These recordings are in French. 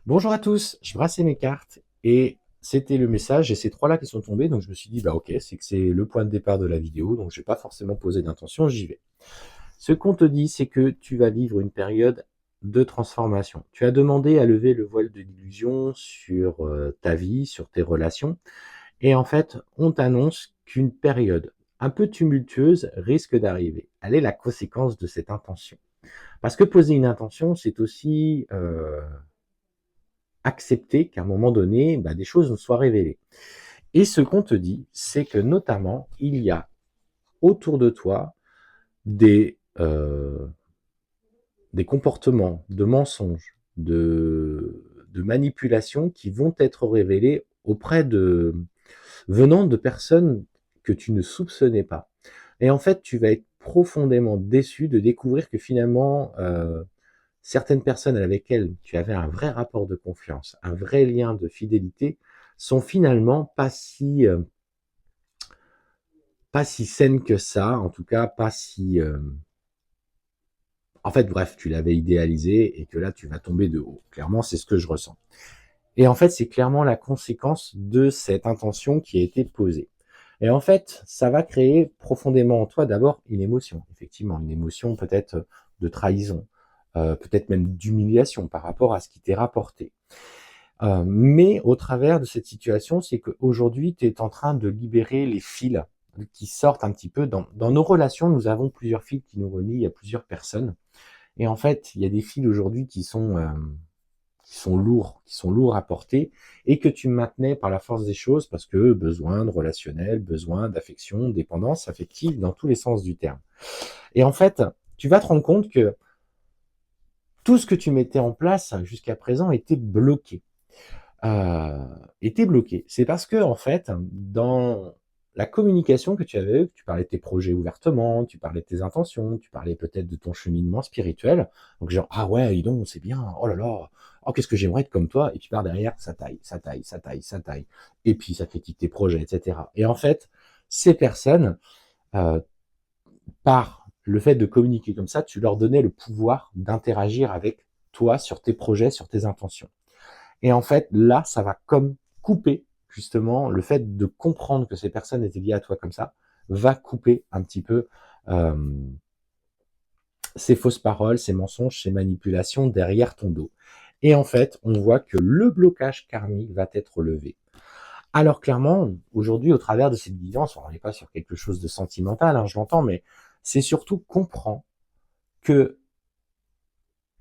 Bonjour à tous, je brassais mes cartes et c'était le message et ces trois-là qui sont tombés, donc je me suis dit, bah ok, c'est que c'est le point de départ de la vidéo, donc je vais pas forcément poser d'intention, j'y vais. Ce qu'on te dit, c'est que tu vas vivre une période de transformation. Tu as demandé à lever le voile de l'illusion sur ta vie, sur tes relations, et en fait, on t'annonce qu'une période un peu tumultueuse risque d'arriver. Elle est la conséquence de cette intention. Parce que poser une intention, c'est aussi accepter qu'à un moment donné, des choses nous soient révélées. Et ce qu'on te dit, c'est que notamment, il y a autour de toi des, euh, des comportements de mensonges, de manipulation qui vont être révélés venant de personnes que tu ne soupçonnais pas. Et en fait, tu vas être profondément déçu de découvrir que finalement, certaines personnes avec lesquelles tu avais un vrai rapport de confiance, un vrai lien de fidélité, sont finalement pas si saines que ça, en tout cas pas si... En fait, bref, tu l'avais idéalisé et que là, tu vas tomber de haut. Clairement, c'est ce que je ressens. Et en fait, c'est clairement la conséquence de cette intention qui a été posée. Et en fait, ça va créer profondément en toi d'abord une émotion, effectivement, une émotion peut-être de trahison, peut-être même d'humiliation par rapport à ce qui t'est rapporté. Mais au travers de cette situation, c'est qu'aujourd'hui, tu es en train de libérer les fils qui sortent un petit peu. Dans nos relations, nous avons plusieurs fils qui nous relient à plusieurs personnes. Et en fait, il y a des fils aujourd'hui qui sont lourds à porter et que tu maintenais par la force des choses parce que besoin de relationnel, besoin d'affection, dépendance affective dans tous les sens du terme. Et en fait, tu vas te rendre compte que tout ce que tu mettais en place jusqu'à présent était bloqué. C'est parce que, en fait, dans la communication que tu avais, tu parlais de tes projets ouvertement, tu parlais de tes intentions, tu parlais peut-être de ton cheminement spirituel. Donc, genre, ah ouais, dis donc, c'est bien, oh là là, oh, qu'est-ce que j'aimerais être comme toi. Et puis par derrière, ça taille, ça taille, ça taille, ça taille. Et puis, ça critique tes projets, etc. Et en fait, ces personnes, euh, par le fait de communiquer comme ça, tu leur donnais le pouvoir d'interagir avec toi sur tes projets, sur tes intentions. Et en fait, là, ça va comme couper, justement, le fait de comprendre que ces personnes étaient liées à toi comme ça, va couper un petit peu euh, ces fausses paroles, ces mensonges, ces manipulations derrière ton dos. Et en fait, on voit que le blocage karmique va être levé. Alors clairement, aujourd'hui, au travers de cette guidance, on n'est pas sur quelque chose de sentimental, hein, je l'entends, mais c'est surtout comprendre que,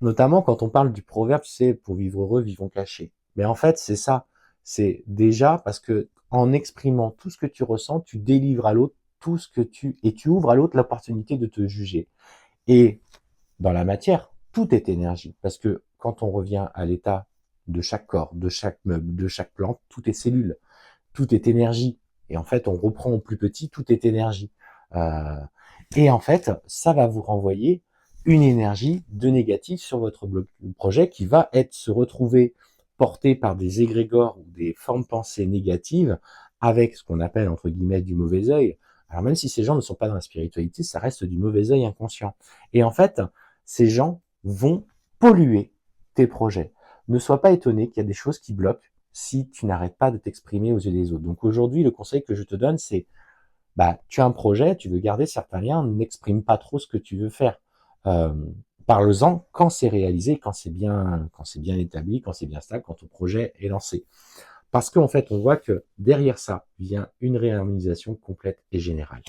notamment quand on parle du proverbe, tu sais, pour vivre heureux, vivons cachés. Mais en fait, c'est ça. C'est déjà parce que en exprimant tout ce que tu ressens, tu délivres à l'autre tout ce que et tu ouvres à l'autre l'opportunité de te juger. Et dans la matière, tout est énergie. Parce que quand on revient à l'état de chaque corps, de chaque meuble, de chaque plante, tout est cellule, tout est énergie. Et en fait, on reprend au plus petit, tout est énergie. Euh, et en fait, ça va vous renvoyer une énergie de négatif sur votre projet qui va se retrouver porté par des égrégores ou des formes pensées négatives avec ce qu'on appelle entre guillemets du mauvais œil. Alors même si ces gens ne sont pas dans la spiritualité, ça reste du mauvais œil inconscient. Et en fait, ces gens vont polluer tes projets. Ne sois pas étonné qu'il y a des choses qui bloquent si tu n'arrêtes pas de t'exprimer aux yeux des autres. Donc aujourd'hui, le conseil que je te donne, c'est tu as un projet, tu veux garder certains liens, n'exprime pas trop ce que tu veux faire. Euh, Parle-en quand c'est réalisé, quand c'est bien établi, quand c'est bien stable, quand ton projet est lancé. Parce qu'en fait, on voit que derrière ça vient une réharmonisation complète et générale.